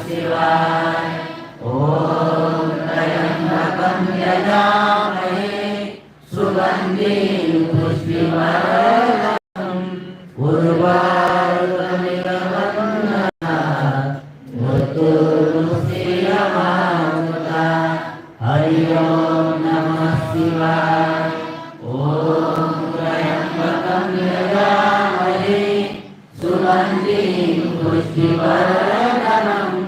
शिवाय। ॐ त्र्यम्बकं यजामहे सुगन्धिं पुष्टिवर्धनम् उर्वारुकमिव वन्दनात् मृत्युर्मुक्षीयमामृतात्। हरि ओं नमः शिवाय। ॐ त्र्यम्बकं यजामहे सुगन्धिं पुष्टिवर्धनम्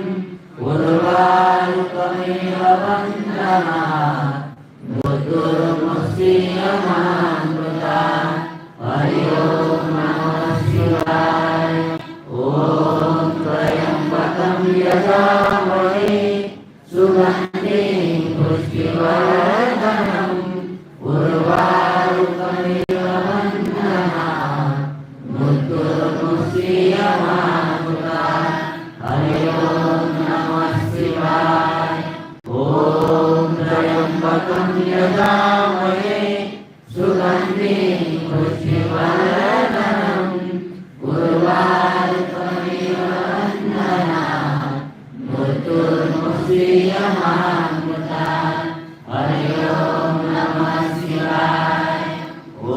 उर्वारुकमिव वन्दनात् मृत्युर्मुक्षीयमामृतात्। हरि ओं नमः शिवाय। ॐ त्र्यम्बकं यजामहे सुगन्धिं पुष्टिवर्धनम् उर्वारुकमिव वन्दनात् मृत्युर्मुक्षीयमामृतात्। हरि ओं नमः शिवाय। ॐ त्र्यम्बकं यजामहे सुगन्धिं पुष्टिवर्धनम् उर्वारुकमिव वन्दनात् मृत्युर्मुक्षीयमामृतात्। हरि ओं नमः शिवाय। ॐ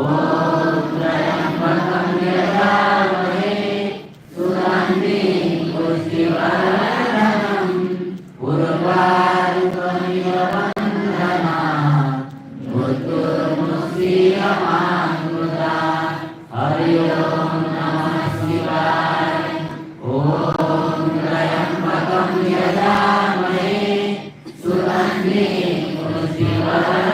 त्र्यम्बकं यजामहे सुगन्धिं पुष्टिवर्धनम् उर्वारुकमिव वन्दनात् मृत्युर्मुक्षीयमामृतात्। हरि ओं नमः शिवाय। ॐ त्र्यम्बकं यजामहे सुगन्धिं